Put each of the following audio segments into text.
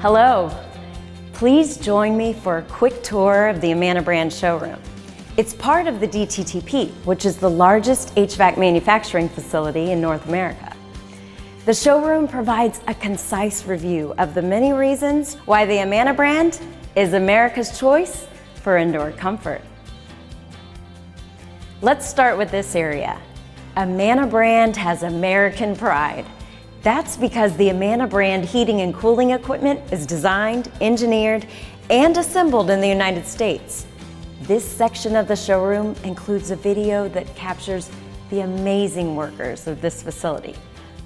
Hello. Please join me for a quick tour of the Amana brand showroom. It's part of the DTTP, which is the largest HVAC manufacturing facility in North America. The showroom provides a concise review of the many reasons why the Amana brand is America's choice for indoor comfort. Let's start with this area. Amana brand has American pride. That's because the Amana brand heating and cooling equipment is designed, engineered, and assembled in the United States. This section of the showroom includes a video that captures the amazing workers of this facility,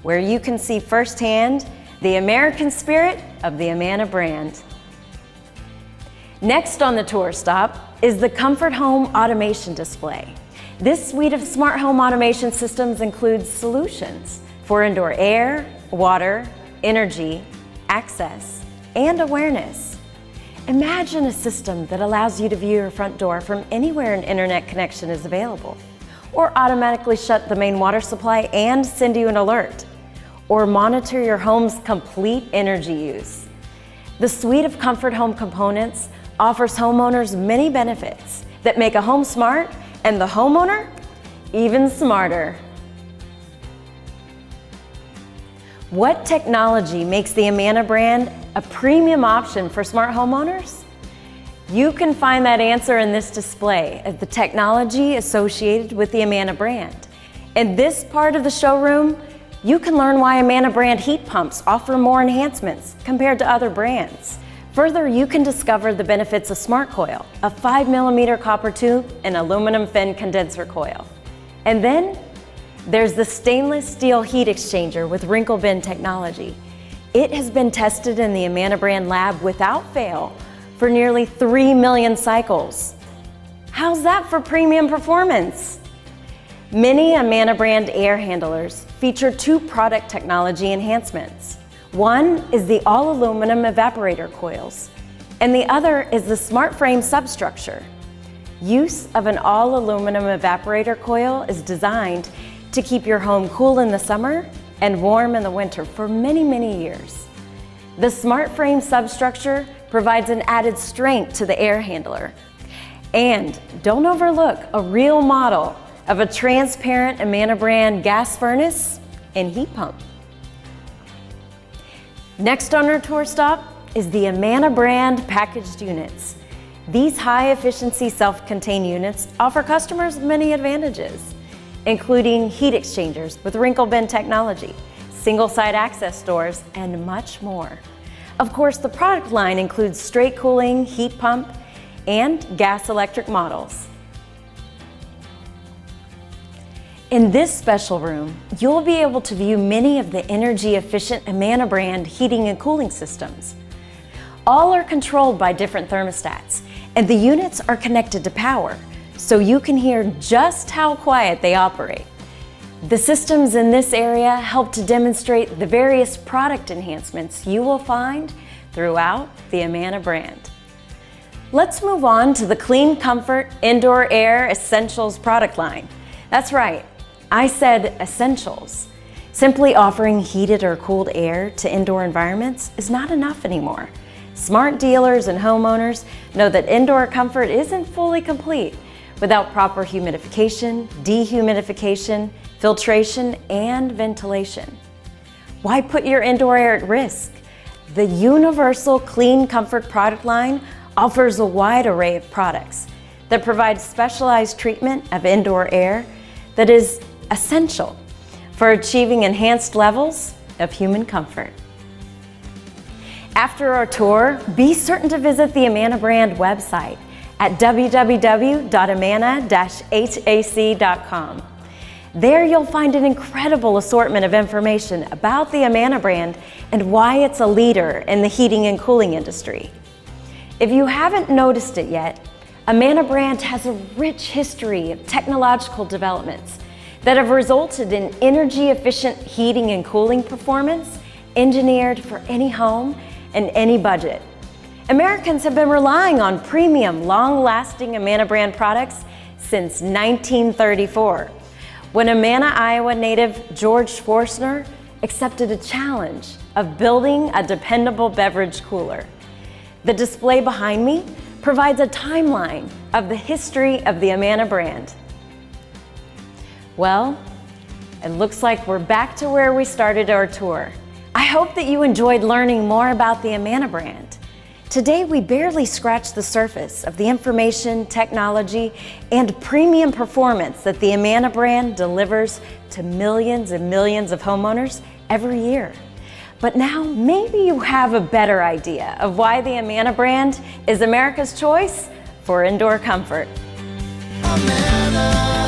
where you can see firsthand the American spirit of the Amana brand. Next on the tour stop is the Comfort Home Automation Display. This suite of smart home automation systems includes solutions for indoor air, water, energy, access, and awareness. Imagine a system that allows you to view your front door from anywhere an internet connection is available, or automatically shut the main water supply and send you an alert, or monitor your home's complete energy use. The suite of Comfort Home components offers homeowners many benefits that make a home smart and the homeowner even smarter. What technology makes the Amana brand a premium option for smart homeowners? You can find that answer in this display of the technology associated with the Amana brand. In this part of the showroom, you can learn why Amana brand heat pumps offer more enhancements compared to other brands. Further, you can discover the benefits of Smart Coil, a 5mm copper tube and aluminum fin condenser coil. And then there's the stainless steel heat exchanger with wrinkle bin technology. It has been tested in the Amana brand lab without fail for nearly 3 million cycles. How's that for premium performance? Many Amana brand air handlers feature two product technology enhancements. One is the all-aluminum evaporator coils, and the other is the smart frame substructure. Use of an all-aluminum evaporator coil is designed to keep your home cool in the summer and warm in the winter for many, many years. The smart frame substructure provides an added strength to the air handler. And don't overlook a real model of a transparent Amana brand gas furnace and heat pump. Next on our tour stop is the Amana brand packaged units. These high-efficiency self-contained units offer customers many advantages, including heat exchangers with wrinkle bin technology, single-side access doors, and much more. Of course, the product line includes straight cooling, heat pump, and gas-electric models. In this special room, you'll be able to view many of the energy-efficient Amana brand heating and cooling systems. All are controlled by different thermostats, and the units are connected to power, so you can hear just how quiet they operate. The systems in this area help to demonstrate the various product enhancements you will find throughout the Amana brand. Let's move on to the Clean Comfort Indoor Air Essentials product line. That's right, I said essentials. Simply offering heated or cooled air to indoor environments is not enough anymore. Smart dealers and homeowners know that indoor comfort isn't fully complete without proper humidification, dehumidification, filtration, and ventilation. Why put your indoor air at risk? The Universal Clean Comfort product line offers a wide array of products that provide specialized treatment of indoor air that is essential for achieving enhanced levels of human comfort. After our tour, be certain to visit the Amana brand website at www.amana-hac.com. There you'll find an incredible assortment of information about the Amana brand and why it's a leader in the heating and cooling industry. If you haven't noticed it yet, Amana brand has a rich history of technological developments that have resulted in energy-efficient heating and cooling performance engineered for any home and any budget. Americans have been relying on premium, long-lasting Amana brand products since 1934, when Amana, Iowa native George Forstner accepted a challenge of building a dependable beverage cooler. The display behind me provides a timeline of the history of the Amana brand. Well, it looks like we're back to where we started our tour. I hope that you enjoyed learning more about the Amana brand. Today, we barely scratched the surface of the information, technology, and premium performance that the Amana brand delivers to millions and millions of homeowners every year. But now, maybe you have a better idea of why the Amana brand is America's choice for indoor comfort. Amana.